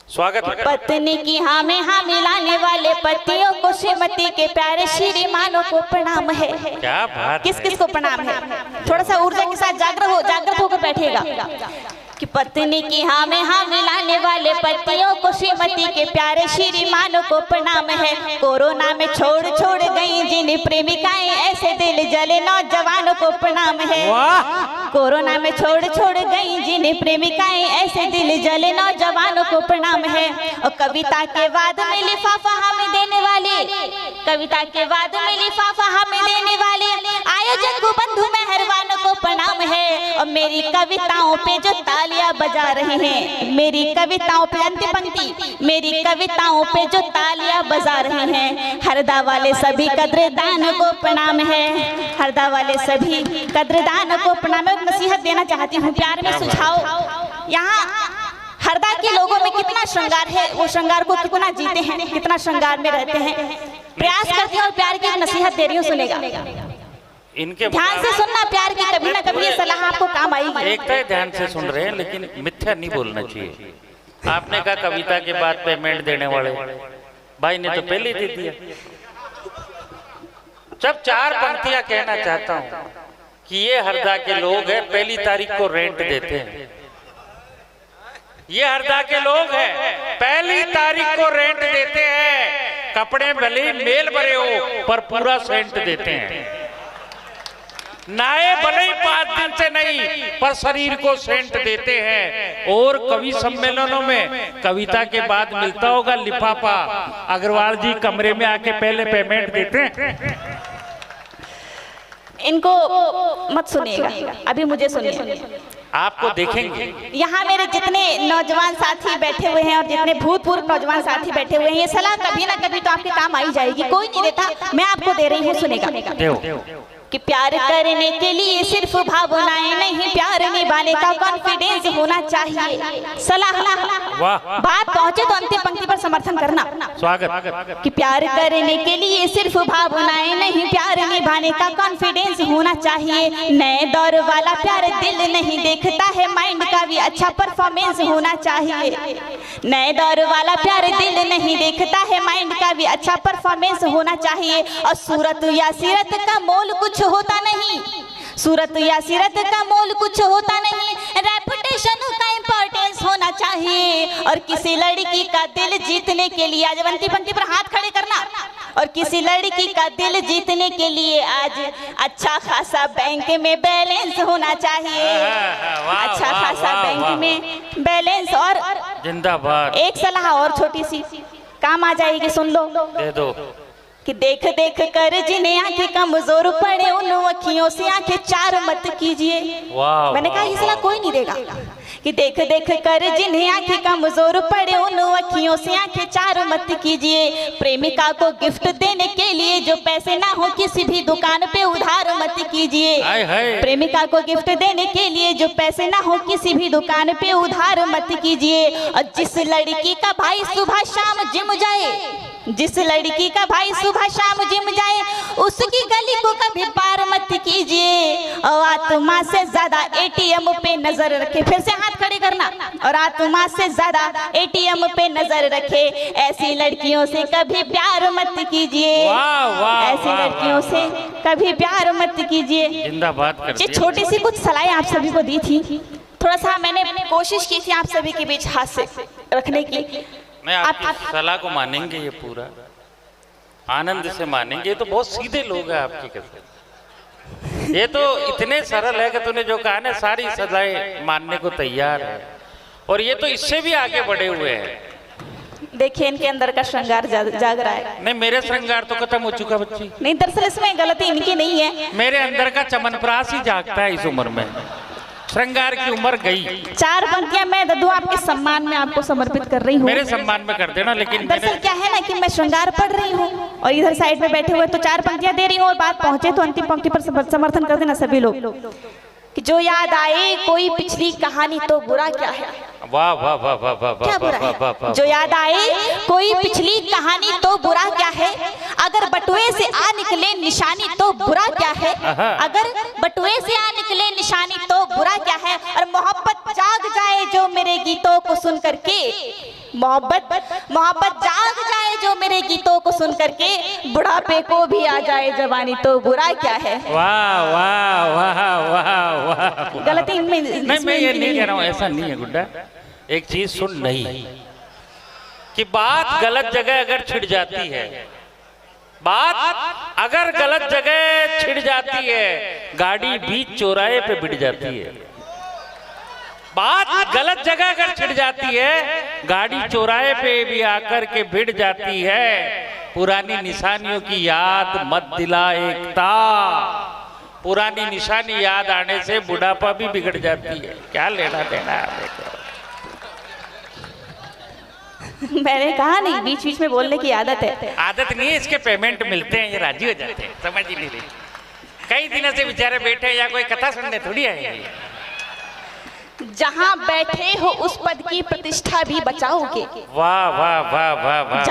स्वागत है। पत्नी की हाँ में हाँ मिलाने वाले पतियों को श्रीमती के प्यारे श्रीमानों को प्रणाम है। क्या बात, किस किस को प्रणाम है? थोड़ा सा ऊर्जा के साथ जागृत होकर बैठेगा कि पत्नी की हाँ में हाँ मिलाने वाले पतियों को श्रीमती के प्यारे श्रीमानों को प्रणाम है। कोरोना में छोड़ गई जिन प्रेमिकाएं ऐसे दिल जले नौजवानों को प्रणाम है। कोरोना में छोड़ गई जिन प्रेमिकाएं ऐसे दिल जले नौजवानों को प्रणाम है। और कविता के बाद में लिफाफा हमें देने वाले, कविता के बाद में लिफाफा हमें देने वाले आयोजक को बंधु मेहरबानों को प्रणाम है। और मेरी कविताओं पे जो तालियां बजा रहे हैं, मेरी कविताओं पे अंतिम पंक्ति, मेरी कविताओं पे जो तालियां बजा रहे हैं, हरदा वाले सभी कद्रदान को प्रणाम है। हरदा वाले सभी कद्रदान को प्रणाम है। नसीहत देना चाहती हूँ, प्यार में सुझाव। यहाँ हरदा के लोगों में कितना श्रृंगार है, वो श्रृंगार को कितना जीते हैं, कितना श्रृंगार में रहते हैं। प्रयास करती हूँ और प्यार की नसीहत दे रही हूँ, सुनेगा। इनके ध्यान से सुनना, प्यार की कभी ना कभी ये सलाह आपको काम आएगी। एक तो ध्यान से सुन रहे हैं, लेकिन मिथ्या नहीं बोलना चाहिए। आपने कहा कविता के बाद पेमेंट देने वाले भाई ने तो पहले दे दिया। जब 4 पंक्तियां कहना चाहता हूं कि ये हरदा के लोग हैं, पहली तारीख को रेंट देते हैं। ये हरदा के लोग हैं, पहली तारीख को रेंट देते हैं। कपड़े भले मेल भरे हो पर पूरा सेंट देते हैं। नाए भले ही 5 दिन से नहीं पर शरीर को सेंट देते हैं। और कवि सम्मेलनों में कविता के बाद मिलता होगा लिफाफा। अग्रवाल जी कमरे में आके पहले पेमेंट देते हैं। इनको मत सुनिएगा, अभी मुझे सुनिए। आपको देखेंगे यहाँ मेरे जितने नौजवान साथी बैठे हुए हैं और जितने भूतपूर्व नौजवान साथी बैठे हुए हैं, ये सलाह कभी ना कभी तो आपके काम आई जाएगी। कोई नहीं देता, मैं आपको दे रही हूँ, सुनेगा। कि प्यार करने के लिए सिर्फ भावनाएं नहीं, प्यार निभाने का कॉन्फिडेंस होना चाहिए। सलाह बात पहुंचे तो अंतिम पंक्ति पर समर्थन करना। स्वागत। कि प्यार करने के लिए सिर्फ भावनाएं नहीं, प्यार निभाने का कॉन्फिडेंस होना चाहिए। नए दौर वाला प्यार दिल नहीं देखता है, माइंड का भी अच्छा परफॉर्मेंस होना चाहिए। नए दौर वाला प्यार दिल नहीं देखता है, माइंड का भी अच्छा परफॉर्मेंस होना चाहिए। और सूरत या सीरत का मोल कुछ होता नहीं, सूरत या सीरत का मोल कुछ होता नहीं, रेपुटेशन का इंपॉर्टेंस होना चाहिए। और किसी लड़की का दिल जीतने के लिए, आज अंतिम पंक्ति पर हाथ खड़े करना, और किसी लड़की का दिल जीतने के लिए आज अच्छा खासा बैंक में बैलेंस होना चाहिए। अच्छा खासा बैंक में बैलेंस। और जिंदाबाद। एक सलाह और छोटी सी काम आ जाएगी, सुन लो। दे दो। कि देख देख कर जिन्हें आंखें कमजोर पड़े, उन अखियों से आंखें चार मत कीजिए। मैंने कहा ये सलाह कोई नहीं देगा। कि देख देख कर जिन्हें आंखें कमजोर पड़े, उन अखियों से आंखें चार मत कीजिए। प्रेमिका को गिफ्ट देने के लिए जो पैसे ना हो, किसी भी दुकान पे उधार मत कीजिए। प्रेमिका को गिफ्ट देने के लिए जो पैसे ना हो, किसी भी दुकान पे उधार मत कीजिए। और जिस लड़की का भाई सुबह शाम जिम जाए, जिस लड़की का भाई सुबह शाम जिम जाए, उसकी गली को कभी पार मत कीजिए। और आत्मा से ज्यादा एटीएम पे नजर रखे। फिर से हाथ खड़े करना। और आत्मा से ज्यादा एटीएम पे नजर रखे। ऐसी लड़कियों से कभी प्यार मत कीजिए। ऐसी लड़कियों से कभी प्यार मत कीजिए। जिंदाबाद। ये छोटी सी कुछ सलाहें आप सभी को दी थी। थोड़ा सा मैंने कोशिश की थी आप सभी के बीच हाथ से रखने की। मैं आपकी सलाह को मानेंगे, ये पूरा आनंद से मानेंगे। ये तो बहुत सीधे लोग हैं आपकी कसम। ये तो इतने सरल है कि तूने जो कहा ना, सारी सलाहें मानने को तैयार है। और ये तो इससे भी आगे बढ़े हुए हैं। देखिए इनके अंदर का श्रृंगार जाग रहा है। नहीं, मेरे श्रृंगार तो खत्म हो चुका बच्ची। नहीं, दरअसल इसमें गलती इनकी नहीं है। मेरे अंदर का चमनप्रास ही जागता है इस उम्र में। श्रृंगार की उम्र गई। 4 पंक्तियां मैं दद्दू आपके सम्मान में आपको समर्पित कर रही हूँ। मेरे सम्मान में कर देना। लेकिन दरअसल क्या है ना कि मैं श्रृंगार पढ़ रही हूँ और इधर साइड में बैठे हुए तो 4 पंक्तियां दे रही हूँ, और बात पहुंचे तो अंतिम पंक्ति पर समर्थन कर देना सभी लोग। कि जो याद आए कोई पिछली कहानी तो बुरा क्या है। वाह वाह वाह वाह वाह क्या बुरा है। जो याद आए कोई पिछली कहानी तो बुरा क्या है। अगर बटुए से आ निकले निशानी तो बुरा क्या है। अगर बटुए से आ निकले निशानी तो बुरा क्या है। और मोहब्बत जाग जाग जाए जो मेरे गीतों को सुन करके, मोहब्बत जाग जाए जो मेरे गीतों को सुन करके, बुढ़ापे को भी आ जाए जवानी तो बुरा क्या है। वाह वाह वाह वाह वाह। गलती में नहीं, मैं ये नहीं कह रहा हूँ, ऐसा नहीं है गुड्डा। एक चीज सुन, नहीं कि बात गलत जगह अगर छिड़ जाती है, बात अगर गलत जगह छिड़ जाती है, गाड़ी बीच चौराहे पे भिड़ जाती है। बात गलत जगह अगर छिड़ जाती है, गाड़ी चौराहे पे भी आकर के भिड़ जाती है। पुरानी निशानियों की याद मत दिला एकता, पुरानी निशानी याद आने से बुढ़ापा भी बिगड़ जाती है। क्या लेना देना है? मैंने कहा नहीं, बीच बीच में बोलने की आदत है। आदत नहीं है, इसके पेमेंट मिलते हैं, ये राजी हो जाते हैं। समझ ही नहीं रही, कई दिनों से बेचारे बैठे हैं, या कोई कथा सुनने थोड़ी आए। जहाँ बैठे हो उस पद की प्रतिष्ठा भी बचाओगे। वाह वाह वाह वाह वाह।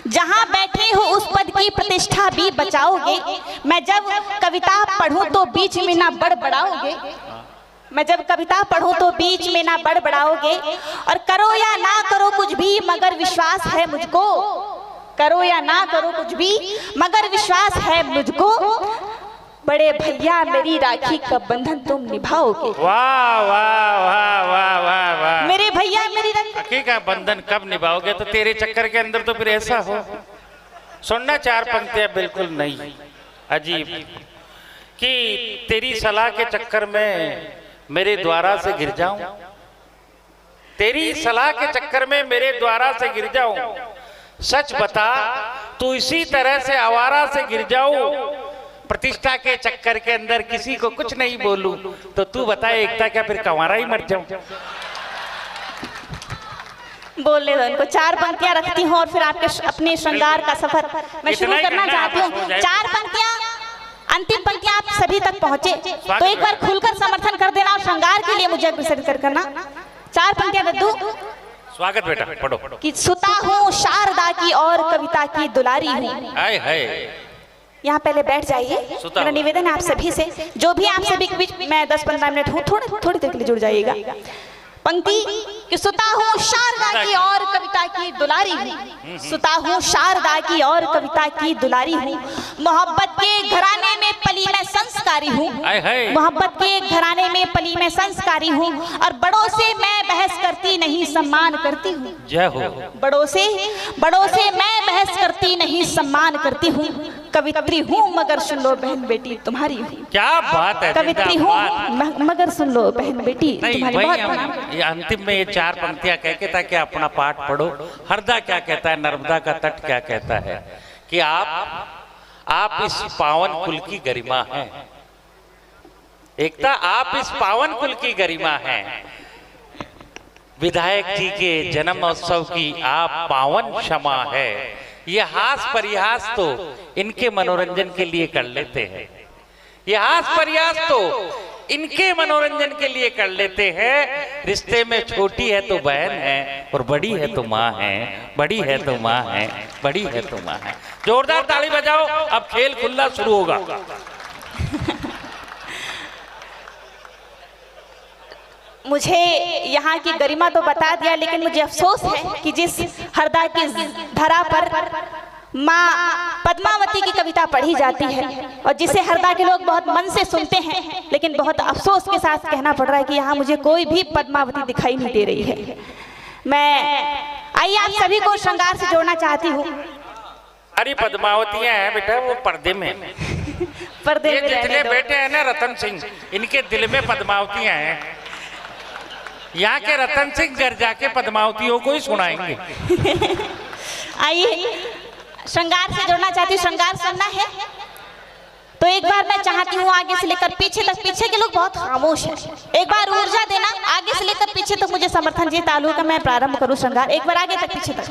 जहाँ बैठे हो उस पद की प्रतिष्ठा भी बचाओगे। मैं जब कविता पढ़ूं तो बीच में ना बड़बड़ाओगे, मैं जब कविता पढ़ूं तो बीच में ना बड़बड़ाओगे। और करो या ना करो कुछ भी मगर विश्वास है मुझको, करो या ना करो कुछ भी मगर विश्वास है मुझको। बड़े भैया मेरी राखी का बंधन तुम निभाओगे। वाह वाह वाह वाह वाह वाह। मेरे भैया मेरी राखी का बंधन कब निभाओगे? तो तेरे चक्कर के अंदर तो फिर ऐसा हो। सुनना चार पंक्तियां बिल्कुल नहीं, अजीब, कि तेरी सलाह के चक्कर में मेरे द्वारा से गिर जाऊं, तेरी सलाह के चक्कर में मेरे द्वारा से गिर जाऊं। सच बता तू इसी तरह से आवारा से गिर जाऊं, प्रतिष्ठा के चक्कर के अंदर किसी को कुछ नहीं बोलूं, तो तू बता एकता क्या फिर कंवारा ही मर जाऊं? बोले दो उनको। चार पंक्तियां रखती हूँ और फिर आपके अपने श्रृंगार का सफर मैं शुरू करना चाहती हूँ। चार पंक्तियां, अंतिम पंक्तियां आप सभी तक पहुंचे तो एक बार खुलकर समर्थन कर देना और श्रृंगार के लिए मुझे अग्रसर करना। चार पंक्तियां दद्दू। स्वागत बेटा, पढ़ो। कि सुता हूँ शारदा की और कविता की दुलारी हूँ। हाय हाय। यहाँ पहले बैठ जाइए, मेरा निवेदन है आप सभी से, जो भी आप सभी के बीच मैं 10-15 मिनट हूँ, थोड़ी देर के लिए जुड़ जाइएगा। पंक्ति कि सुता हूँ शारदा की और कविता की दुलारी हूँ, सुता हूँ शारदा की और कविता की दुलारी हूँ। मोहब्बत के घराने में पली मैं संस्कारी हूँ, मोहब्बत के घराने में पली मैं संस्कारी हूँ। और बड़ों से मैं बहस करती नहीं सम्मान करती हूँ। जय हो। बड़ों से मैं बहस करती नहीं सम्मान करती हूँ। कवित्री हूँ मगर सुन लो बहन बेटी तुम्हारी हूँ। क्या बात है। कवित्री हूँ मगर सुन लो बहन बेटी तुम्हारी। बहुत ये अंतिम में ये चार पंक्तियां कह के ताकि अपना पाठ पढ़ो। हरदा क्या कहता है, नर्मदा का तट क्या कहता है, कि आप इस पावन कुल की गरिमा हैं। एकता, आप इस पावन कुल की गरिमा हैं। विधायक जी के जन्म उत्सव की आप पावन क्षमा है। ये हास परिहास तो इनके मनोरंजन के लिए कर लेते हैं, ये हास परिहास तो इनके मनोरंजन के लिए कर लेते हैं। रिश्ते में छोटी है तो बहन है और बड़ी है तो माँ है, बड़ी है तो माँ है, बड़ी है तो माँ है। जोरदार ताली बजाओ, अब खेल खुला शुरू होगा। मुझे यहाँ की गरिमा तो बता दिया, लेकिन मुझे अफसोस है कि जिस हरदा की धरा पर माँ पद्मावती की कविता पढ़ी जाती है और जिसे हरदा के लोग बहुत मन से सुनते हैं, लेकिन बहुत अफसोस के साथ कहना पड़ रहा है कि यहाँ मुझे कोई भी पद्मावती दिखाई नहीं दे रही है। मैं आइए आप सभी को श्रृंगार से जोड़ना चाहती हूँ। अरे पद्मावतियाँ हैं बेटा, वो पर्दे में पर्दे में जितने बैठे हैं ना रतन सिंह, इनके दिल में पद्मावतियाँ हैं। यहाँ के रतन सिंह घर जाके पद्मावतियों को ही सुनाएंगे। आइए श्रृंगार से जोड़ना चाहती हूँ। श्रृंगार सुनना है तो एक बार मैं चाहती हूँ आगे से लेकर पीछे तक, पीछे के लोग बहुत खामोश हैं, एक बार ऊर्जा देना। आगे से लेकर पीछे तक मुझे समर्थन जी तालु का मैं प्रारंभ करूँ श्रृंगार। एक बार आगे तक पीछे तक।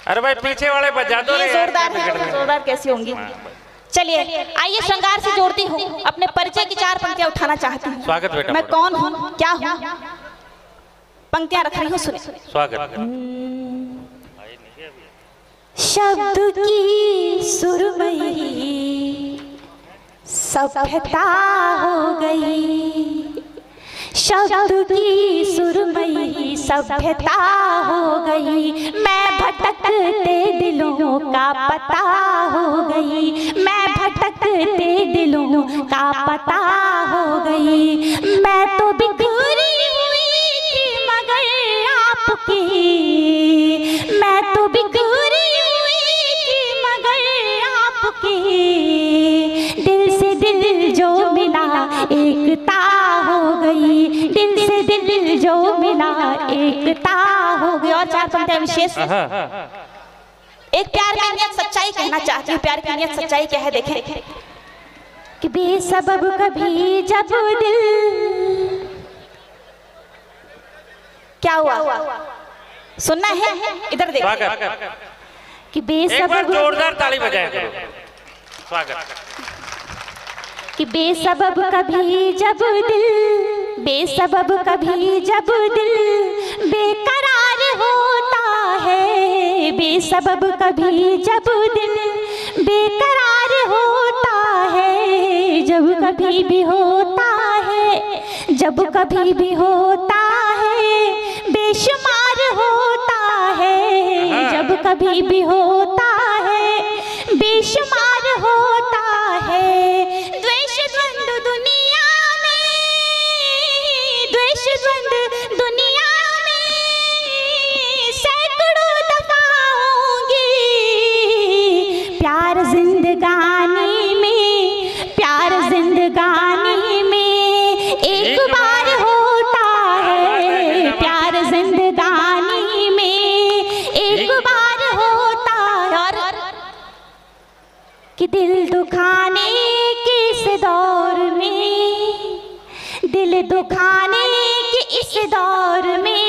अरे भाई पीछे वाले बजा दो। जोरदार है, जोरदार कैसी होंगी। चलिए आइए श्रृंगार से जोड़ती हूँ। अपने परिचय की चार पंक्तियां उठाना चाहती हूँ। स्वागत बेटा। मैं कौन हूँ, क्या हूँ, पंक्तियां रख रही हूँ, सुने। स्वागत। शब्द की सुरमई सभ्यता हो गई, शब्द की सुरमई सभ्यता हो गई, मैं भटकते दिलों का पता हो गई, मैं भटकते दिलों का पता हो गई। मैं तो बिखरी हुई थी मगर आपकी, मैं तो बिखरी हुई थी मगर आपकी, दिल से दिल जो मिला एकता हो गई, दिल से दिल जो मिला एकता हो गई। और चार पंक्तियां विशेष। एक प्यार की नियत सच्चाई कहना चाहती हूँ। प्यार की नियत सच्चाई क्या है देखें कि बेसबब कभी जब दिल, क्या हुआ सुनना है, इधर देखो कि बेसबब, जोरदार ताली बजाएं करो। स्वागत। कि बेसबब कभी जब दिल, बेसबब कभी जब दिल बेकरार होता है, बेसबब कभी जब दिल बेकरार होता है, जब कभी भी होता है, जब कभी भी होता है, बेशुमार होता है, जब कभी भी होता है, बेशुमार होता है। द्वेष द्वंद्व दुनिया में, द्वेष द्वंद्व दुनिया में सैकड़ों दफा होंगी, प्यार जिंदगानी में, प्यार जिंदगानी में एक बार होता है, प्यार जिंदगानी में एक बार होता है। और कि दिल दुखाने के इस दौर में, दिल दुखाने के इस दौर में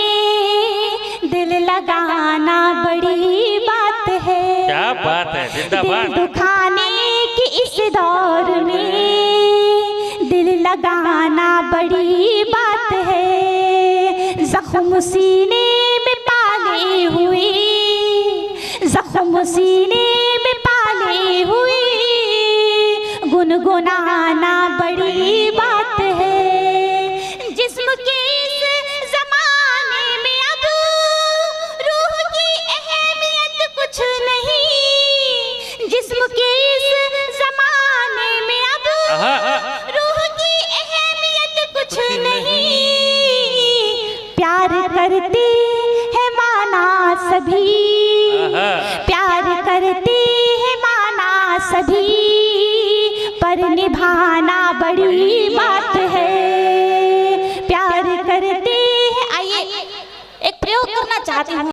दिल लगाना बड़ी बात है। क्या बात है, जिंदाबाद। दिल दुखाने के इस दौर में दिल लगाना बड़ी बात है। जख्म सीने में पाले हुए, जख्म सीने में पाले हुए गुनगुनाना बड़ी